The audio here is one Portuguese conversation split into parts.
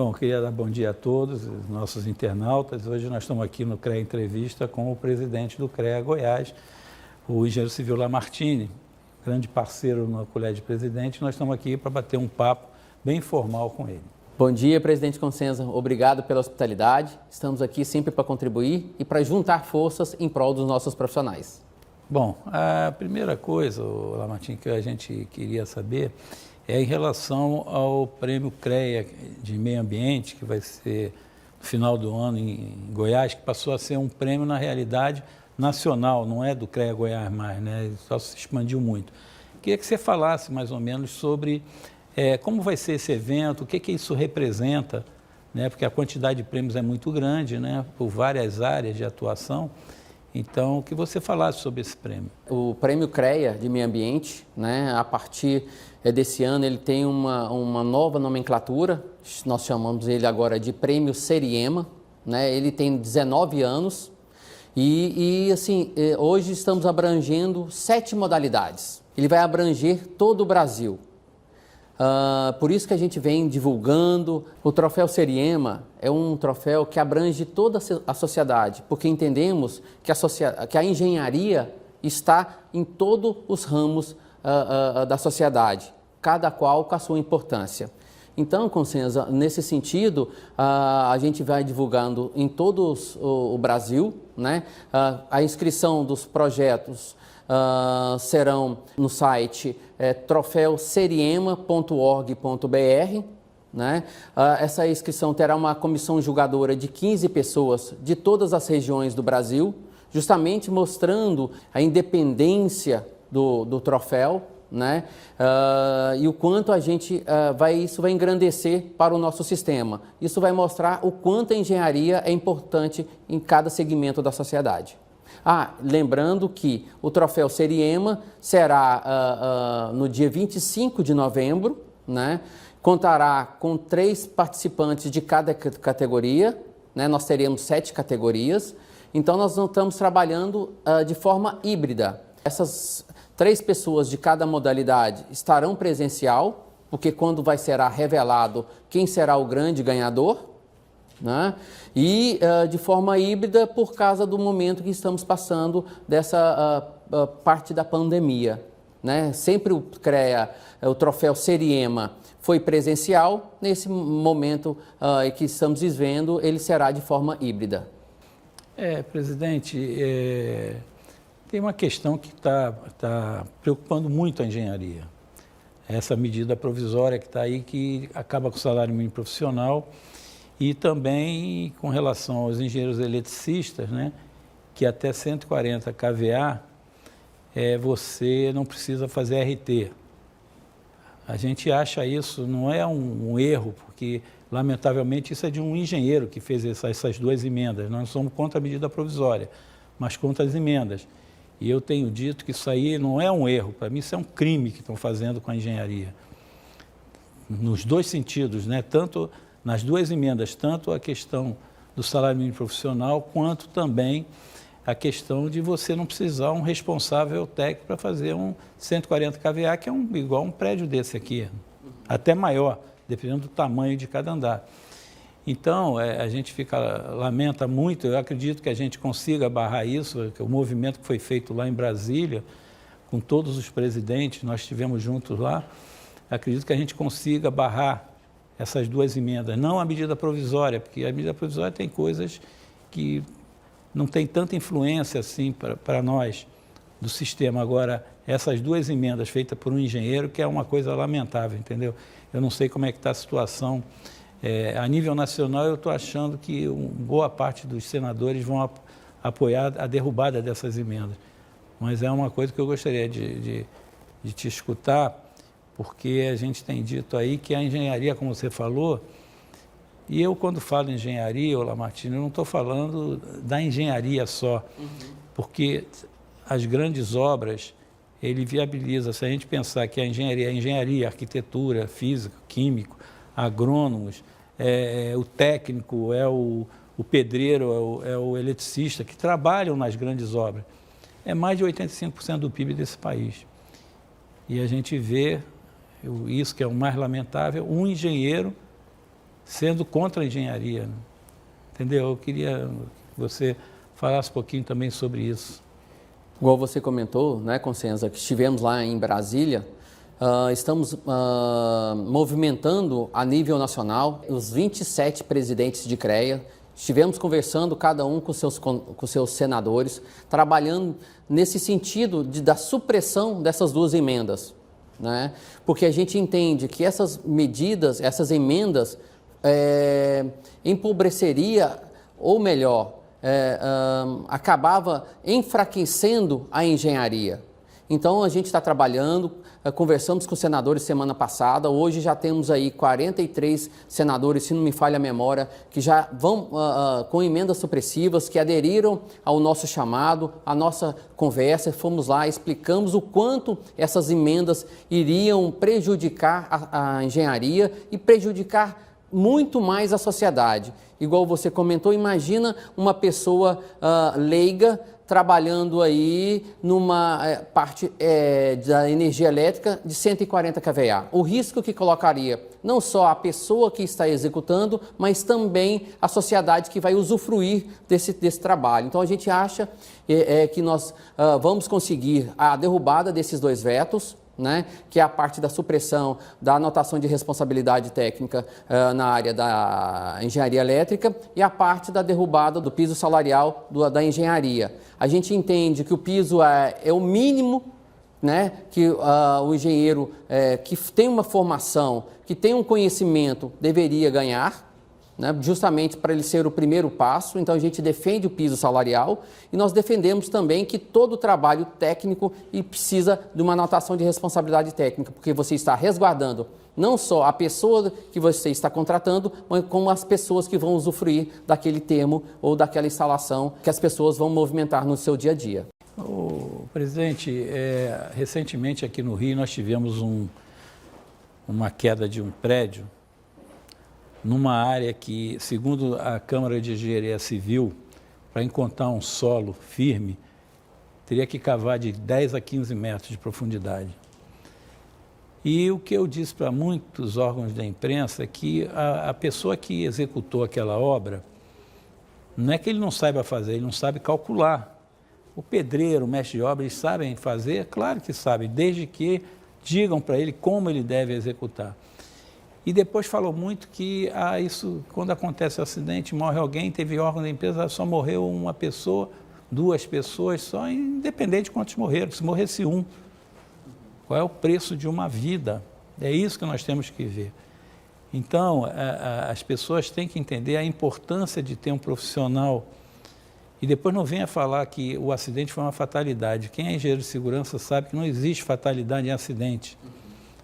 Bom, queria dar bom dia a todos, os nossos internautas. Hoje nós estamos aqui no CREA Entrevista com o presidente do CREA Goiás, o engenheiro civil Lamartine, grande parceiro no Colégio de Presidente. Nós estamos aqui para bater um papo bem informal com ele. Bom dia, presidente Consenza. Obrigado pela hospitalidade. Estamos aqui sempre para contribuir e para juntar forças em prol dos nossos profissionais. Bom, a primeira coisa, Lamartine, que a gente queria saber é em relação ao prêmio CREA de meio ambiente, que vai ser no final do ano em Goiás, que passou a ser um prêmio, na realidade, nacional, não é do CREA Goiás mais, né? Só se expandiu muito. Queria que você falasse mais ou menos sobre como vai ser esse evento, o que isso representa, né? Porque a quantidade de prêmios é muito grande, né? Por várias áreas de atuação. Então, que você falasse sobre esse prêmio. O prêmio CREA de meio ambiente, né, a partir desse ano, ele tem uma nova nomenclatura, nós chamamos ele agora de prêmio Seriema, né, ele tem 19 anos e assim, hoje estamos abrangendo 7 modalidades. Ele vai abranger todo o Brasil. Por isso que a gente vem divulgando. O troféu Seriema é um troféu que abrange toda a sociedade, porque entendemos que a engenharia está em todos os ramos da sociedade, cada qual com a sua importância. Então, Consenza, nesse sentido, a gente vai divulgando em todo o Brasil, né? A inscrição dos projetos serão no site troféuseriema.org.br, né? Essa inscrição terá uma comissão julgadora de 15 pessoas de todas as regiões do Brasil, justamente mostrando a independência do troféu, né? E o quanto isso vai engrandecer para o nosso sistema. Isso vai mostrar o quanto a engenharia é importante em cada segmento da sociedade. Lembrando que o troféu Seriema será no dia 25 de novembro, né? Contará com 3 participantes de cada categoria, né? Nós teremos 7 categorias, então nós não estamos trabalhando de forma híbrida. Essas 3 pessoas de cada modalidade estarão presencial, porque quando será revelado quem será o grande ganhador, né? E de forma híbrida por causa do momento que estamos passando dessa parte da pandemia, né? Sempre o CREA, o troféu Seriema, foi presencial. Nesse momento que estamos vivendo, ele será de forma híbrida. Presidente, tem uma questão que está preocupando muito a engenharia. Essa medida provisória que está aí, que acaba com o salário mínimo profissional. E também com relação aos engenheiros eletricistas, né, que até 140 kVA você não precisa fazer RT. A gente acha isso, não é um erro, porque lamentavelmente isso é de um engenheiro que fez essas 2 emendas. Nós não somos contra a medida provisória, mas contra as emendas. E eu tenho dito que isso aí não é um erro, para mim isso é um crime que estão fazendo com a engenharia. Nos 2 sentidos, né, tanto nas 2 emendas, tanto a questão do salário mínimo profissional, quanto também a questão de você não precisar um responsável técnico para fazer um 140 kVA, que é igual um prédio desse aqui, até maior, dependendo do tamanho de cada andar. Então, a gente lamenta muito, eu acredito que a gente consiga barrar isso, que o movimento que foi feito lá em Brasília, com todos os presidentes, nós estivemos juntos lá, acredito que a gente consiga barrar essas 2 emendas, não a medida provisória, porque a medida provisória tem coisas que não tem tanta influência assim para nós do sistema. Agora, essas 2 emendas feitas por um engenheiro, que é uma coisa lamentável, entendeu? Eu não sei como é que está a situação. A nível nacional, eu estou achando que boa parte dos senadores vão apoiar a derrubada dessas emendas. Mas é uma coisa que eu gostaria de te escutar, porque a gente tem dito aí que a engenharia, como você falou, e eu quando falo em engenharia, Lamartine, eu não estou falando da engenharia só, porque as grandes obras, ele viabiliza, se a gente pensar que a engenharia, arquitetura, física, químico, agrônomos, o técnico, o pedreiro, é o eletricista, que trabalham nas grandes obras, é mais de 85% do PIB desse país. E a gente vê, isso que é o mais lamentável, um engenheiro sendo contra a engenharia, né? Entendeu? Eu queria que você falasse um pouquinho também sobre isso. Igual você comentou, né, Consenza, que estivemos lá em Brasília, estamos movimentando a nível nacional os 27 presidentes de CREA. Estivemos conversando, cada um com seus senadores, trabalhando nesse sentido da supressão dessas duas emendas, né? Porque a gente entende que essas medidas, essas emendas, empobreceria, ou melhor, acabava enfraquecendo a engenharia. Então, a gente está trabalhando, conversamos com os senadores semana passada, hoje já temos aí 43 senadores, se não me falha a memória, que já vão com emendas supressivas, que aderiram ao nosso chamado, à nossa conversa, fomos lá, explicamos o quanto essas emendas iriam prejudicar a engenharia e prejudicar muito mais a sociedade. Igual você comentou, imagina uma pessoa leiga trabalhando aí numa parte da energia elétrica de 140 kVA. O risco que colocaria não só a pessoa que está executando, mas também a sociedade que vai usufruir desse trabalho. Então a gente acha que nós vamos conseguir a derrubada desses dois vetos, né, que é a parte da supressão da anotação de responsabilidade técnica na área da engenharia elétrica e a parte da derrubada do piso salarial da engenharia. A gente entende que o piso é o mínimo, né, que o engenheiro que tem uma formação, que tem um conhecimento, deveria ganhar, né, justamente para ele ser o primeiro passo. Então a gente defende o piso salarial e nós defendemos também que todo o trabalho técnico precisa de uma anotação de responsabilidade técnica, porque você está resguardando não só a pessoa que você está contratando, mas como as pessoas que vão usufruir daquele termo ou daquela instalação que as pessoas vão movimentar no seu dia a dia. Presidente, recentemente aqui no Rio nós tivemos uma queda de um prédio numa área que, segundo a Câmara de Engenharia Civil, para encontrar um solo firme, teria que cavar de 10 a 15 metros de profundidade. E o que eu disse para muitos órgãos da imprensa é que a pessoa que executou aquela obra, não é que ele não saiba fazer, ele não sabe calcular. O pedreiro, o mestre de obra, eles sabem fazer? Claro que sabem, desde que digam para ele como ele deve executar. E depois falou muito que isso, quando acontece um acidente, morre alguém, teve órgão da empresa, só morreu uma pessoa, 2 pessoas, só independente de quantos morreram. Se morresse um, qual é o preço de uma vida? É isso que nós temos que ver. Então, as pessoas têm que entender a importância de ter um profissional. E depois não venha falar que o acidente foi uma fatalidade. Quem é engenheiro de segurança sabe que não existe fatalidade em acidente.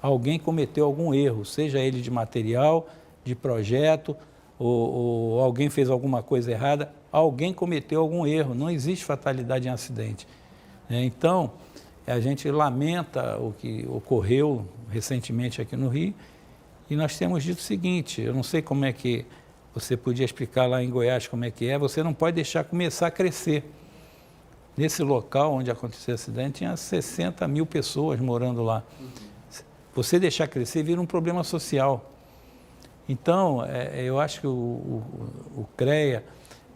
Alguém cometeu algum erro, seja ele de material, de projeto, ou alguém fez alguma coisa errada, alguém cometeu algum erro, não existe fatalidade em acidente. Então, a gente lamenta o que ocorreu recentemente aqui no Rio, e nós temos dito o seguinte, eu não sei como é que você podia explicar lá em Goiás como é que você não pode deixar começar a crescer. Nesse local onde aconteceu o acidente, tinha 60 mil pessoas morando lá. Você deixar crescer vira um problema social. Então, eu acho que o CREA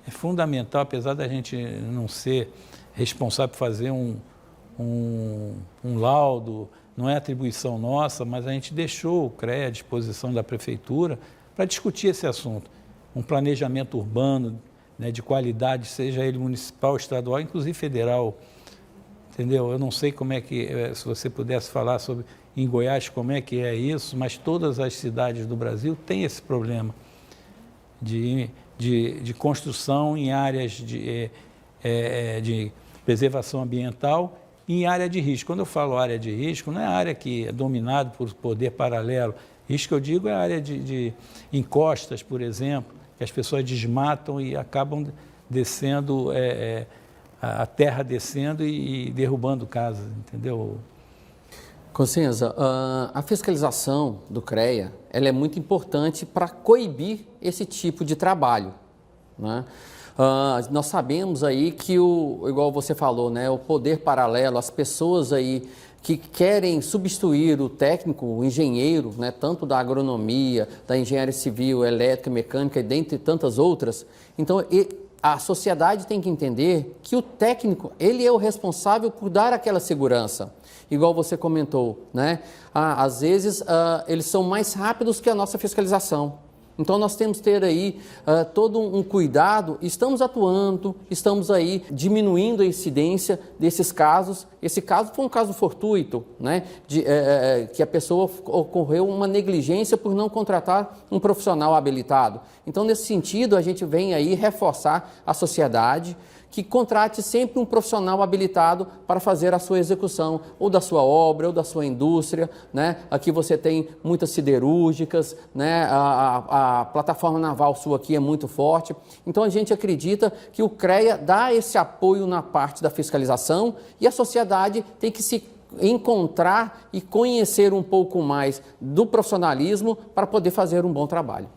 é fundamental, apesar da gente não ser responsável por fazer um laudo, não é atribuição nossa, mas a gente deixou o CREA à disposição da Prefeitura para discutir esse assunto. Um planejamento urbano, né, de qualidade, seja ele municipal, estadual, inclusive federal. Entendeu? Eu não sei como é que, se você pudesse falar sobre em Goiás como é que é isso, mas todas as cidades do Brasil têm esse problema de construção em áreas de preservação ambiental e em área de risco. Quando eu falo área de risco, não é área que é dominada por poder paralelo. Isso que eu digo é a área de encostas, por exemplo, que as pessoas desmatam e acabam descendo, a terra descendo e derrubando casas, entendeu? Consenza, a fiscalização do CREA ela é muito importante para coibir esse tipo de trabalho, né? Nós sabemos aí que, igual você falou, né, o poder paralelo, as pessoas aí que querem substituir o técnico, o engenheiro, né, tanto da agronomia, da engenharia civil, elétrica, mecânica e dentre tantas outras. Então, a sociedade tem que entender que o técnico, ele é o responsável por dar aquela segurança. Igual você comentou, né? Às vezes, eles são mais rápidos que a nossa fiscalização. Então, nós temos que ter aí todo um cuidado, estamos atuando, estamos aí diminuindo a incidência desses casos. Esse caso foi um caso fortuito, né? Que a pessoa ocorreu uma negligência por não contratar um profissional habilitado. Então, nesse sentido, a gente vem aí reforçar a sociedade que contrate sempre um profissional habilitado para fazer a sua execução, ou da sua obra, ou da sua indústria, né? Aqui você tem muitas siderúrgicas, né? A plataforma naval sua aqui é muito forte. Então, a gente acredita que o CREA dá esse apoio na parte da fiscalização e a sociedade tem que se encontrar e conhecer um pouco mais do profissionalismo para poder fazer um bom trabalho.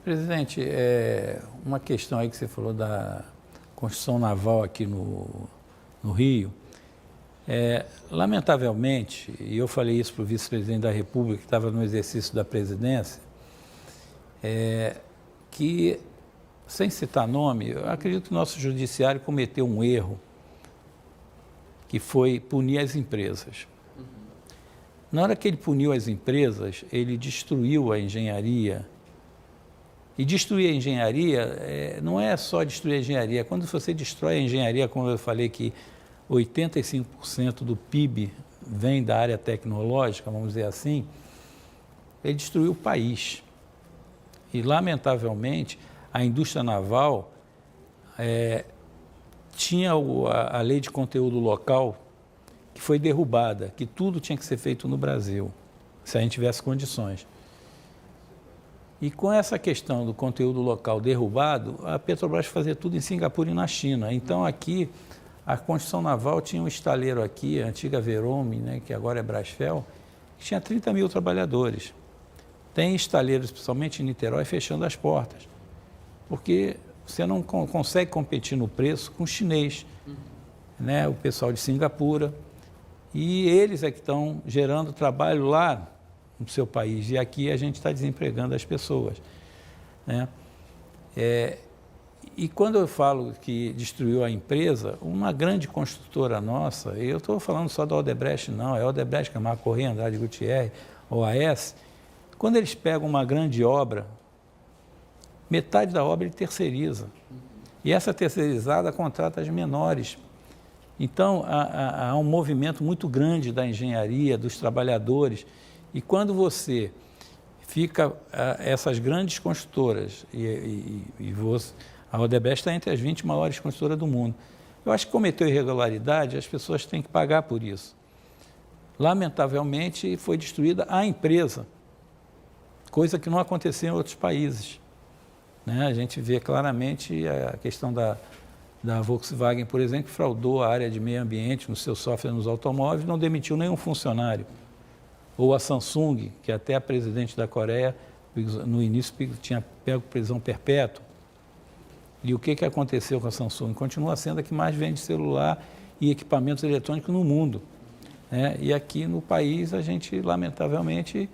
Presidente, uma questão aí que você falou da construção naval aqui no Rio, lamentavelmente, e eu falei isso para o vice-presidente da República, que estava no exercício da presidência, que, sem citar nome, eu acredito que o nosso judiciário cometeu um erro, que foi punir as empresas. Na hora que ele puniu as empresas, ele destruiu a engenharia. E destruir a engenharia não é só destruir a engenharia. Quando você destrói a engenharia, como eu falei que 85% do PIB vem da área tecnológica, vamos dizer assim, ele destruiu o país. E, lamentavelmente, a indústria naval tinha a lei de conteúdo local que foi derrubada, que tudo tinha que ser feito no Brasil, se a gente tivesse condições. E com essa questão do conteúdo local derrubado, a Petrobras fazia tudo em Singapura e na China. Então, aqui, a construção naval tinha um estaleiro aqui, a antiga Verome, né, que agora é Brasfel, que tinha 30 mil trabalhadores. Tem estaleiros, principalmente em Niterói, fechando as portas, porque você não consegue competir no preço com o chinês, né, o pessoal de Singapura, e eles é que estão gerando trabalho lá no seu país, e aqui a gente está desempregando as pessoas, né? E quando eu falo que destruiu a empresa, uma grande construtora nossa, e eu estou falando só da Odebrecht, não, é Odebrecht, Camargo Corrêa, Andrade Gutierrez, OAS, quando eles pegam uma grande obra, metade da obra ele terceiriza, e essa terceirizada contrata as menores. Então, há um movimento muito grande da engenharia, dos trabalhadores. E quando você fica, essas grandes construtoras, a Odebrecht está entre as 20 maiores construtoras do mundo, eu acho que cometeu irregularidade, as pessoas têm que pagar por isso. Lamentavelmente, foi destruída a empresa, coisa que não aconteceu em outros países, né? A gente vê claramente a questão da Volkswagen, por exemplo, que fraudou a área de meio ambiente no seu software nos automóveis, não demitiu nenhum funcionário. Ou a Samsung, que até a presidente da Coreia, no início, tinha pego prisão perpétua. E o que aconteceu com a Samsung? Continua sendo a que mais vende celular e equipamentos eletrônicos no mundo, né? E aqui no país, a gente, lamentavelmente,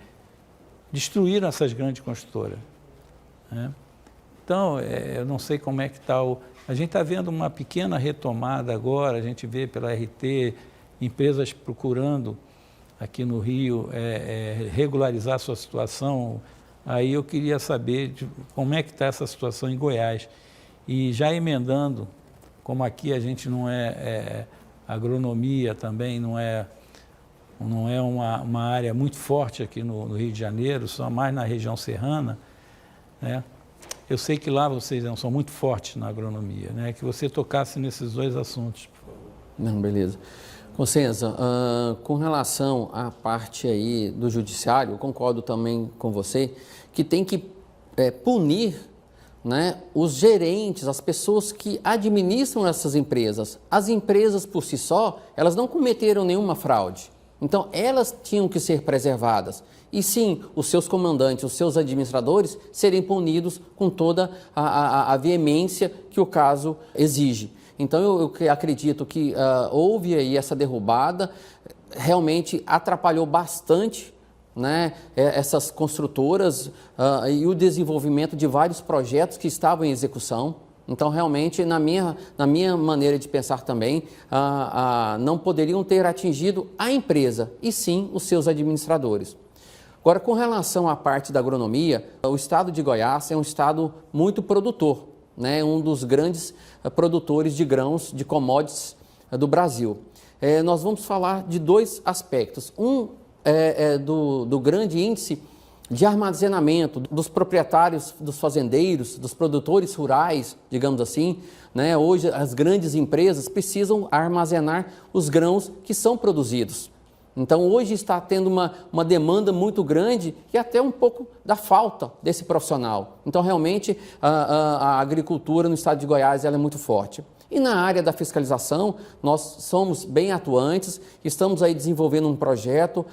destruíram essas grandes construtoras, né? Então, eu não sei como é que está A gente está vendo uma pequena retomada agora, a gente vê pela RT, empresas procurando aqui no Rio regularizar a sua situação. Aí eu queria saber como é que está essa situação em Goiás. E já emendando, como aqui a gente não agronomia também, não é uma área muito forte aqui no Rio de Janeiro, só mais na região serrana, né? Eu sei que lá vocês são muito fortes na agronomia, né? Que você tocasse nesses dois assuntos, por favor. Não, beleza. Consenza, com relação à parte aí do judiciário, eu concordo também com você, que tem que punir, né, os gerentes, as pessoas que administram essas empresas. As empresas por si só, elas não cometeram nenhuma fraude. Então, elas tinham que ser preservadas. E sim, os seus comandantes, os seus administradores serem punidos com toda a veemência que o caso exige. Então, eu acredito que houve aí essa derrubada. realmente atrapalhou bastante, né, essas construtoras e o desenvolvimento de vários projetos que estavam em execução. Então, realmente, na minha maneira de pensar também, não poderiam ter atingido a empresa, e sim os seus administradores. Agora, com relação à parte da agronomia, o estado de Goiás é um estado muito produtor, né, um dos grandes produtores de grãos, de commodities do Brasil. Nós vamos falar de dois aspectos. Um do grande índice de armazenamento dos proprietários, dos fazendeiros, dos produtores rurais, digamos assim, né? Hoje as grandes empresas precisam armazenar os grãos que são produzidos. Então hoje está tendo uma demanda muito grande e até um pouco da falta desse profissional. Então realmente a agricultura no estado de Goiás ela é muito forte. E na área da fiscalização, nós somos bem atuantes, estamos aí desenvolvendo um projeto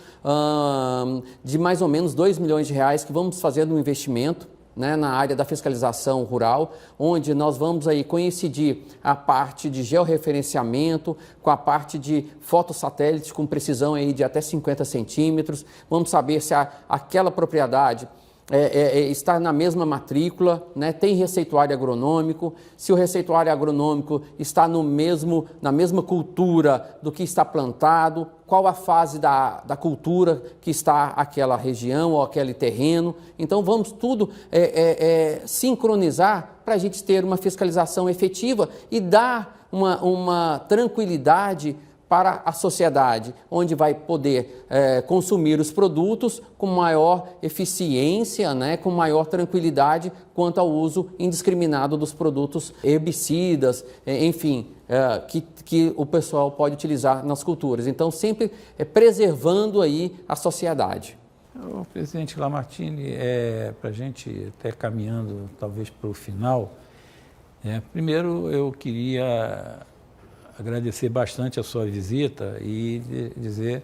de mais ou menos R$2 milhões que vamos fazer no investimento, né, na área da fiscalização rural, onde nós vamos aí coincidir a parte de georreferenciamento com a parte de fotossatélite com precisão aí de até 50 centímetros. Vamos saber se aquela propriedade está na mesma matrícula, né? Tem receituário agronômico, se o receituário agronômico está na mesma cultura do que está plantado, qual a fase da cultura que está aquela região ou aquele terreno. Então vamos tudo sincronizar para a gente ter uma fiscalização efetiva e dar uma tranquilidade para a sociedade, onde vai poder consumir os produtos com maior eficiência, né, com maior tranquilidade quanto ao uso indiscriminado dos produtos herbicidas, enfim, que o pessoal pode utilizar nas culturas. Então, sempre preservando aí a sociedade. O presidente Lamartine, para a gente até caminhando talvez para o final, primeiro eu queria agradecer bastante a sua visita e dizer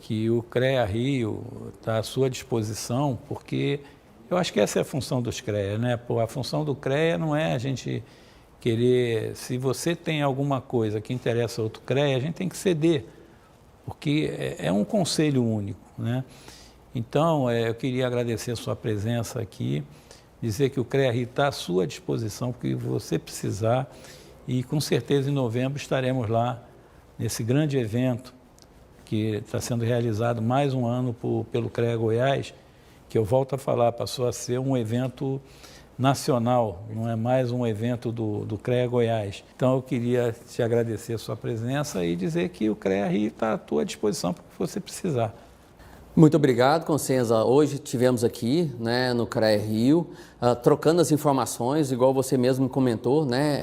que o CREA Rio está à sua disposição, porque eu acho que essa é a função dos CREA, né? A função do CREA não é a gente querer, se você tem alguma coisa que interessa a outro CREA, a gente tem que ceder, porque é um conselho único, né? Então, eu queria agradecer a sua presença aqui, dizer que o CREA Rio está à sua disposição, porque você precisar. E com certeza em novembro estaremos lá nesse grande evento que está sendo realizado mais um ano pelo CREA Goiás, que eu volto a falar, passou a ser um evento nacional, não é mais um evento do CREA Goiás. Então eu queria te agradecer a sua presença e dizer que o CREA Rio está à tua disposição para o que você precisar. Muito obrigado, Consenza. Hoje tivemos aqui, né, no CREA Rio, trocando as informações, igual você mesmo comentou, né,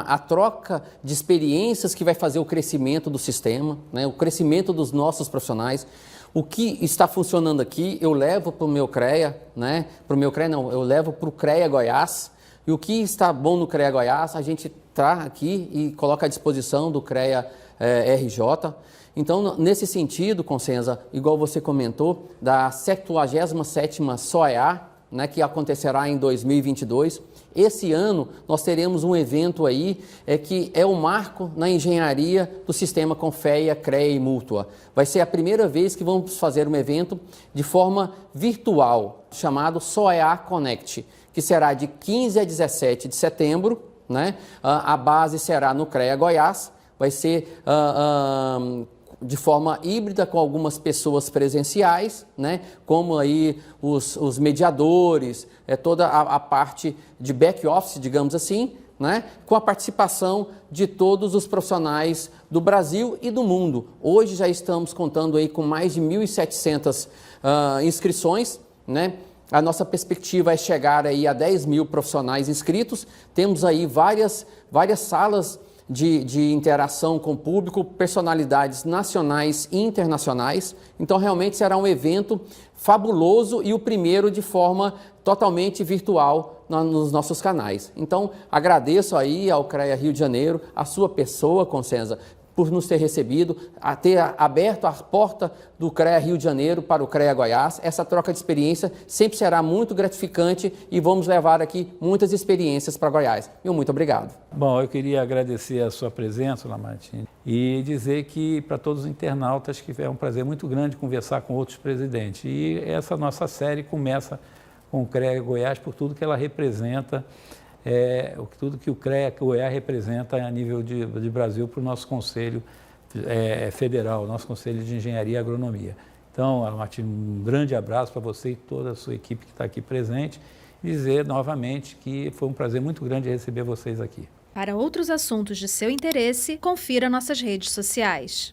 a troca de experiências que vai fazer o crescimento do sistema, né, o crescimento dos nossos profissionais. O que está funcionando aqui, eu levo para o meu CREA, né, eu levo para o CREA Goiás, e o que está bom no CREA Goiás, a gente traz aqui e coloca à disposição do CREA RJ. Então, nesse sentido, Consenza, igual você comentou, da 77ª SOEA, né, que acontecerá em 2022, esse ano nós teremos um evento aí que é o marco na engenharia do sistema Confea, CREA e Mútua. Vai ser a primeira vez que vamos fazer um evento de forma virtual, chamado SOEA Connect, que será de 15 a 17 de setembro, né? A base será no CREA Goiás, vai ser de forma híbrida com algumas pessoas presenciais, né, como aí os mediadores, toda a parte de back-office, digamos assim, né, com a participação de todos os profissionais do Brasil e do mundo. Hoje já estamos contando aí com mais de 1.700 inscrições, né. A nossa perspectiva é chegar aí a 10 mil profissionais inscritos. Temos aí várias salas de interação com o público, personalidades nacionais e internacionais. Então, realmente será um evento fabuloso e o primeiro de forma totalmente virtual nos nossos canais. Então, agradeço aí ao CREA Rio de Janeiro, a sua pessoa, Consenza, por nos ter recebido, a ter aberto a porta do CREA Rio de Janeiro para o CREA Goiás. Essa troca de experiência sempre será muito gratificante e vamos levar aqui muitas experiências para Goiás. Meu muito obrigado. Bom, eu queria agradecer a sua presença, Lamartine, e dizer que para todos os internautas que é um prazer muito grande conversar com outros presidentes. E essa nossa série começa com o CREA Goiás por tudo que ela representa, tudo que o CREA Goiás representa a nível de Brasil para o nosso Conselho Federal, nosso Conselho de Engenharia e Agronomia. Então, Lamartine, um grande abraço para você e toda a sua equipe que está aqui presente e dizer novamente que foi um prazer muito grande receber vocês aqui. Para outros assuntos de seu interesse, confira nossas redes sociais.